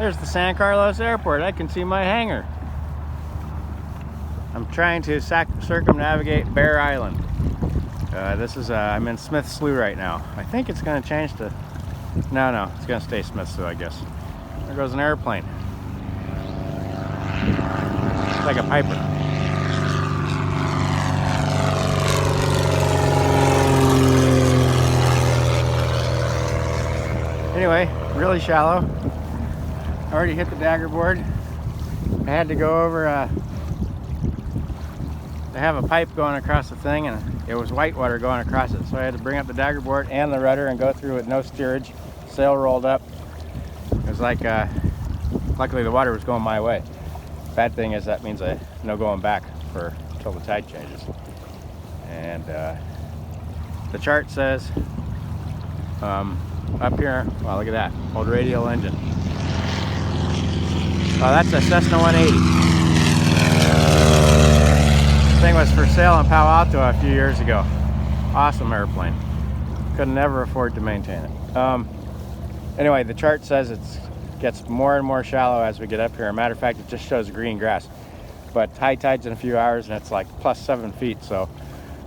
There's the San Carlos Airport. I can see my hangar. I'm trying to circumnavigate Bair Island. I'm in Smith Slough right now. I think it's going to change to... No, it's going to stay Smith Slough, I guess. There goes an airplane. It's like a Piper. Anyway, really shallow. I already hit the dagger board. I had to go over... They have a pipe going across the thing, and it was white water going across it, so I had to bring up the dagger board and the rudder and go through with no steerage. Sail rolled up. It was like, luckily the water was going my way. Bad thing is that means no going back until the tide changes. And the chart says up here, wow, look at that, old radial engine. Oh, that's a Cessna 180. Thing was for sale in Palo Alto a few years ago. Awesome airplane. Could never afford to maintain it. Anyway, the chart says it gets more and more shallow as we get up here. Matter of fact, it just shows green grass. But high tide's in a few hours and it's like plus 7 feet. So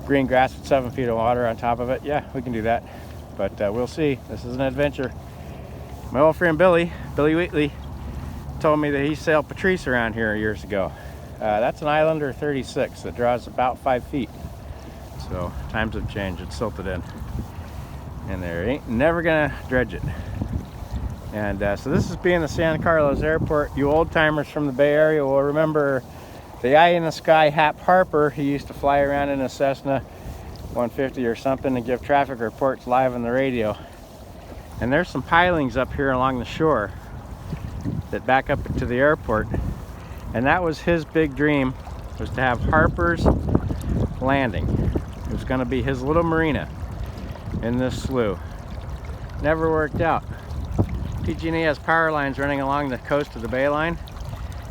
green grass with 7 feet of water on top of it. Yeah, we can do that. But we'll see. This is an adventure. My old friend Billy Wheatley, told me that he sailed Patrice around here years ago. That's an Islander 36 that draws about 5 feet. So times have changed, it's silted in. And there ain't never gonna dredge it. And so this is being the San Carlos Airport. You old timers from the Bay Area will remember the eye in the sky Hap Harper. He used to fly around in a Cessna 150 or something and give traffic reports live on the radio. And there's some pilings up here along the shore that back up to the airport. And that was his big dream, was to have Harper's Landing. It was going to be his little marina in this slough. Never worked out. PG&E has power lines running along the coast of the Bay Line.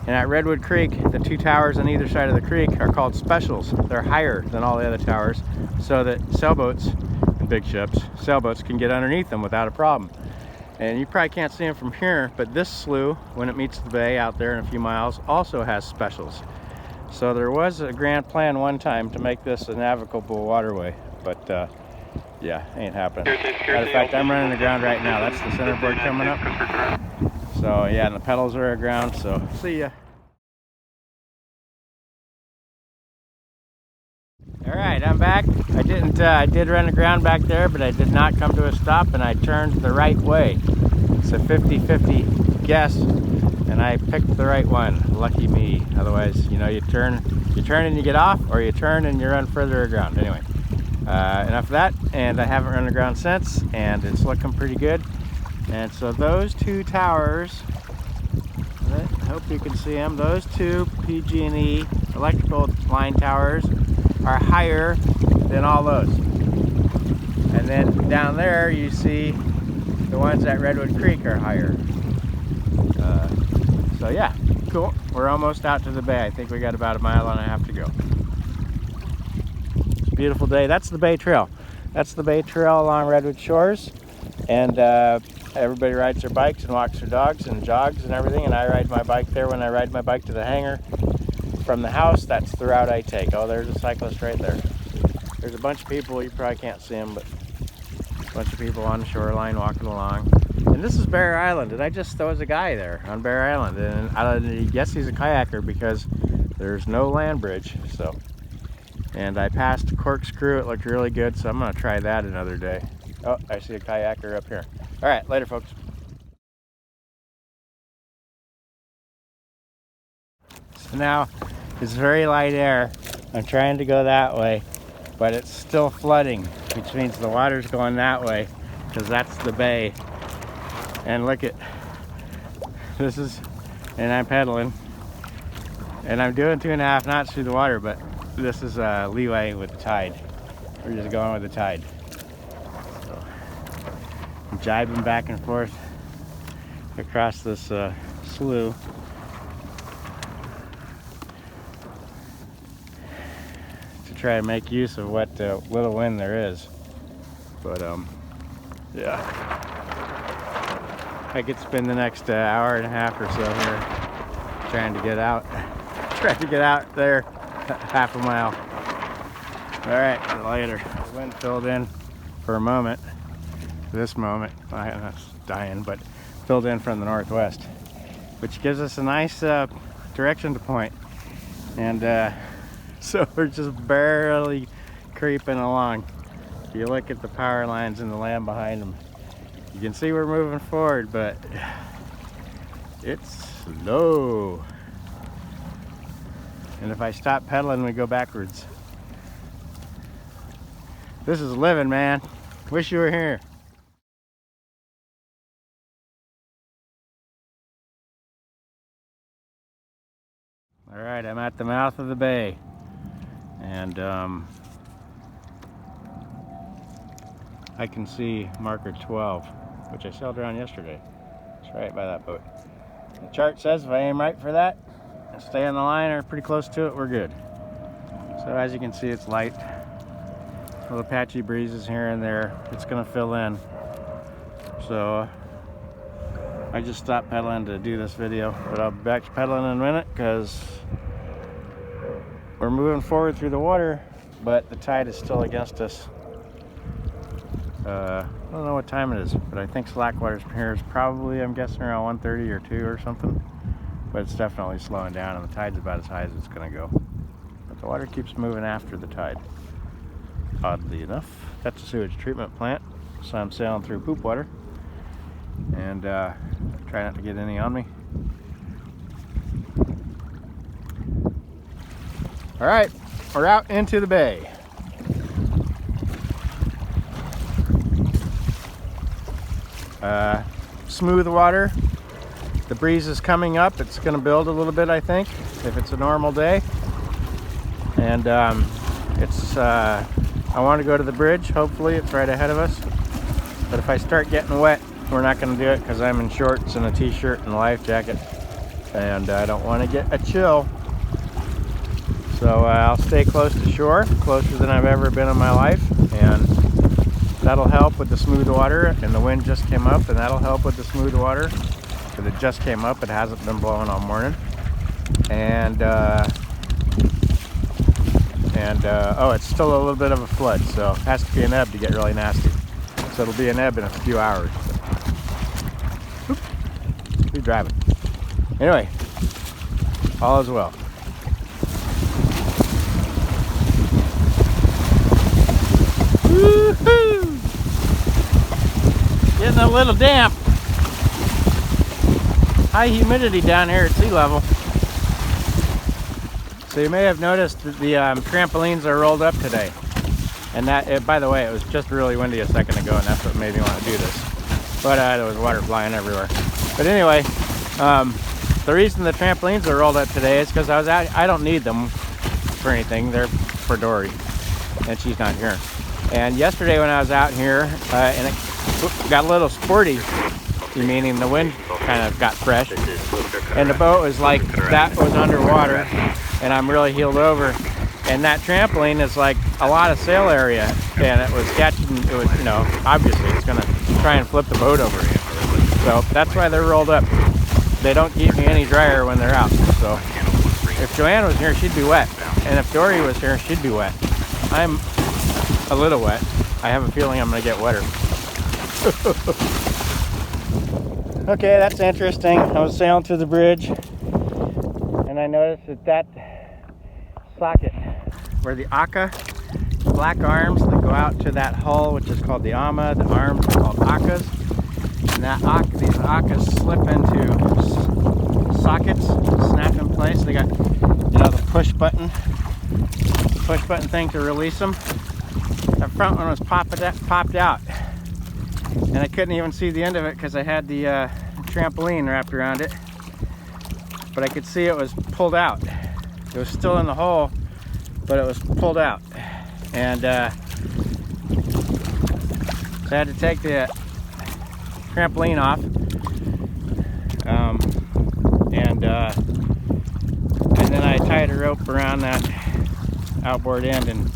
And at Redwood Creek, the two towers on either side of the creek are called specials. They're higher than all the other towers, so that sailboats and big ships, sailboats can get underneath them without a problem. And you probably can't see them from here, but this slough, when it meets the bay out there in a few miles, also has specials. So there was a grand plan one time to make this a navigable waterway, but yeah, ain't happening. Matter of fact, I'm running the ground right now. That's the centerboard coming up. So yeah, and the pedals are aground, so see ya. All right, I'm back. I did run aground back there, but I did not come to a stop, and I turned the right way. It's a 50-50 guess, and I picked the right one. Lucky me. Otherwise, you know, you turn and you get off, or you turn and you run further aground. Anyway, enough of that, and I haven't run aground since, and it's looking pretty good. And so those two towers, I hope you can see them, those two PG&E electrical line towers are higher than all those. And then down there you see the ones at Redwood Creek are higher. So yeah, cool. We're almost out to the bay. I think we got about 1.5 miles to go. It's a beautiful day. That's the Bay Trail. That's the Bay Trail along Redwood Shores. And everybody rides their bikes and walks their dogs and jogs and everything. And I ride my bike there when I ride my bike to the hangar. From the house, that's the route I take. Oh, there's a cyclist right there. There's a bunch of people, you probably can't see them, but a bunch of people on the shoreline walking along. And this is Bair Island, and there was a guy there on Bair Island, and I guess he's a kayaker because there's no land bridge. So, and I passed Corkscrew, it looked really good, so I'm gonna try that another day. Oh, I see a kayaker up here. All right, later folks. So now it's very light air. I'm trying to go that way, but it's still flooding, which means the water's going that way because that's the bay. And look at this is, and I'm pedaling, and I'm doing 2.5 knots through the water, but this is leeway with the tide. We're just going with the tide. So I'm jibing back and forth across this slough. Try to make use of what little wind there is, but yeah. I could spend the next hour and a half or so here trying to get out. Trying to get out there half a mile. All right, later. The wind filled in for a moment. This moment, I'm not dying, but filled in from the northwest, which gives us a nice direction to point. And so we're just barely creeping along. If you look at the power lines and the land behind them, you can see we're moving forward, but it's slow. And if I stop pedaling, we go backwards. This is living, man. Wish you were here. All right, I'm at the mouth of the bay, and I can see marker 12, which I sailed around yesterday. It's right by that boat. The chart says if I aim right for that and stay on the line or pretty close to it, we're good. So as you can see, it's light. Little patchy breezes here and there. It's gonna fill in. So I just stopped pedaling to do this video, but I'll be back to pedaling in a minute because we're moving forward through the water, but the tide is still against us. I don't know what time it is, but I think slack water here is probably, I'm guessing, around 1:30 or 2 or something. But it's definitely slowing down, and the tide's about as high as it's going to go. But the water keeps moving after the tide, oddly enough. That's a sewage treatment plant, so I'm sailing through poop water. And try not to get any on me. All right, we're out into the bay. Smooth water. The breeze is coming up. It's going to build a little bit, I think, if it's a normal day. And I want to go to the bridge. Hopefully it's right ahead of us. But if I start getting wet, we're not going to do it because I'm in shorts and a t-shirt and a life jacket, and I don't want to get a chill. So I'll stay close to shore, closer than I've ever been in my life, and that'll help with the smooth water. And the wind just came up, and that'll help with the smooth water. But it just came up. It hasn't been blowing all morning. And oh, it's still a little bit of a flood, so it has to be an ebb to get really nasty. So it'll be an ebb in a few hours. Oops, keep driving. Anyway, all is well. Woohoo! Getting a little damp. High humidity down here at sea level. So you may have noticed that the trampolines are rolled up today. And that, by the way, it was just really windy a second ago, and that's what made me want to do this. But there was water flying everywhere. But anyway, the reason the trampolines are rolled up today is because I don't need them for anything. They're for Dory, and she's not here. And yesterday when I was out here, and it got a little sporty, meaning the wind kind of got fresh, and the boat was like, that was underwater, and I'm really heeled over. And that trampoline is like a lot of sail area, and it was catching, it was, you know, obviously it's gonna try and flip the boat over. So that's why they're rolled up. They don't keep me any drier when they're out. So if Joanne was here, she'd be wet. And if Dory was here, she'd be wet. I'm a little wet. I have a feeling I'm gonna get wetter. Okay, that's interesting. I was sailing through the bridge, and I noticed that socket where the aka, black arms that go out to that hull, which is called the ama, the arms are called akas, and that these akas slip into sockets, snap in place. They got, you know, the push button thing to release them. That front one was popped out, and I couldn't even see the end of it because I had the trampoline wrapped around it, but I could see it was pulled out. It was still in the hole, but it was pulled out. And so I had to take the trampoline off, and then I tied a rope around that outboard end, and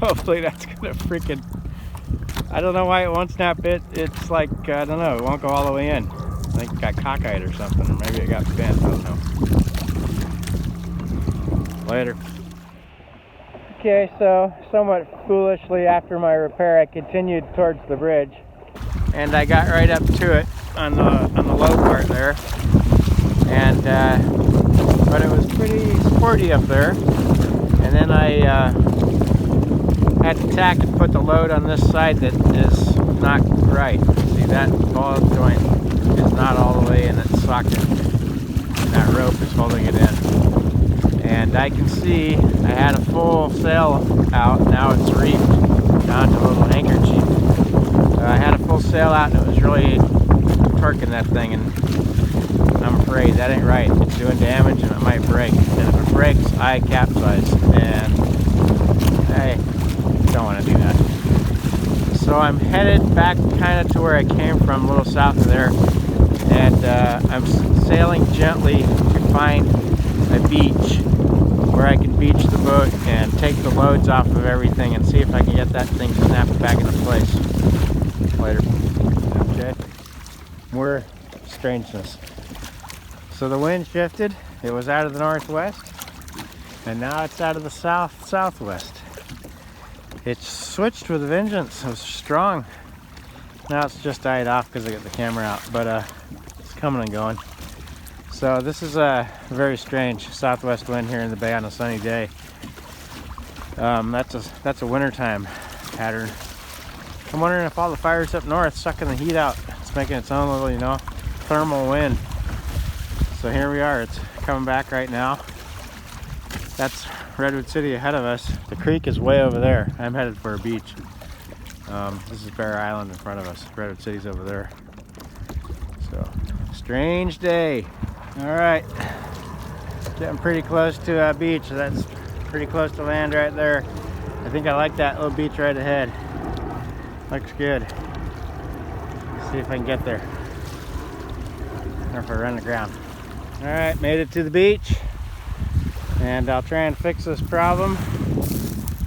hopefully that's gonna freaking I don't know why it won't snap. It's like, I don't know, it won't go all the way in. I think it got cockeyed or something, or maybe it got bent, I don't know. Later. Okay, so somewhat foolishly after my repair, I continued towards the bridge, and I got right up to it on the low part there, and but it was pretty sporty up there, and then I had to tack and put the load on this side that is not right. See, that ball joint is not all the way in its socket. That rope is holding it in. And I can see I had a full sail out. Now it's reefed down to a little handkerchief. I had a full sail out and it was really torquing that thing, and I'm afraid that ain't right. It's doing damage and it might break. And if it breaks, I capsize. And I don't want to do that. So I'm headed back kind of to where I came from, a little south of there. And I'm sailing gently to find a beach where I can beach the boat and take the loads off of everything and see if I can get that thing snapped back into place. Later. Okay. More strangeness. So the wind shifted. It was out of the northwest, and now it's out of the southwest. It switched with a vengeance. It was strong. Now it's just died off because I got the camera out, but it's coming and going. So this is a very strange southwest wind here in the bay on a sunny day. That's a wintertime pattern. I'm wondering if all the fires up north sucking the heat out. It's making its own little, you know, thermal wind. So here we are. It's coming back right now. That's Redwood City ahead of us. The creek is way over there. I'm headed for a beach. This is Bair Island in front of us. Redwood City's over there. So, strange day. All right, getting pretty close to a beach. That's pretty close to land right there. I think I like that little beach right ahead. Looks good. See if I can get there, or if I run aground. All right, made it to the beach, and I'll try and fix this problem.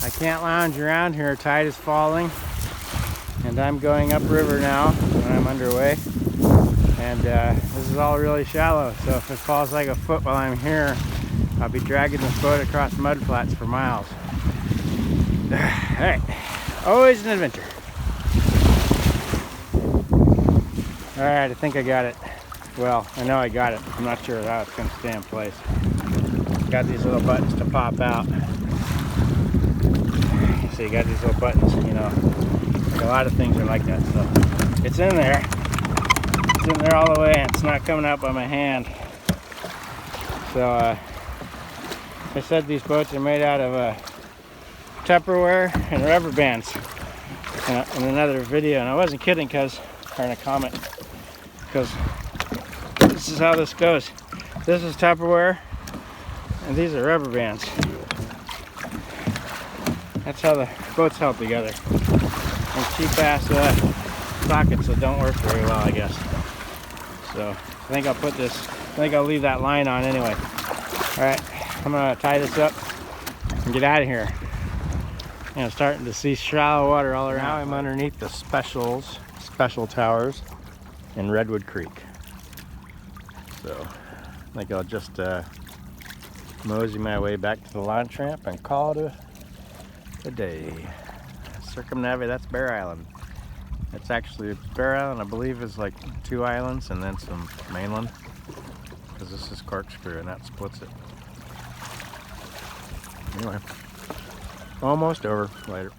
I can't lounge around here. Tide is falling, and I'm going upriver now when I'm underway. And this is all really shallow, so if it falls like a foot while I'm here, I'll be dragging this boat across mud flats for miles. Alright, always an adventure. Alright, I think I got it. Well, I know I got it. I'm not sure how it's going to stay in place. Got these little buttons to pop out. So you got these little buttons, you know. Like a lot of things are like that, so it's in there. In there all the way, and it's not coming out by my hand. So I said these boats are made out of Tupperware and rubber bands in another video, and I wasn't kidding, or in a comment, because this is how this goes. This is Tupperware and these are rubber bands. That's how the boats held together. And cheap ass sockets that don't work very well, I guess. So I think I'll leave that line on anyway. Alright, I'm gonna tie this up and get out of here. I'm starting to see shallow water all around. Now I'm underneath the special towers in Redwood Creek. So I think I'll just mosey my way back to the launch ramp and call it a day. Circumnavigate, that's Bair Island. It's actually, Bair Island, I believe, is like 2 islands and then some mainland, because this is corkscrew and that splits it. Anyway, almost over. Later.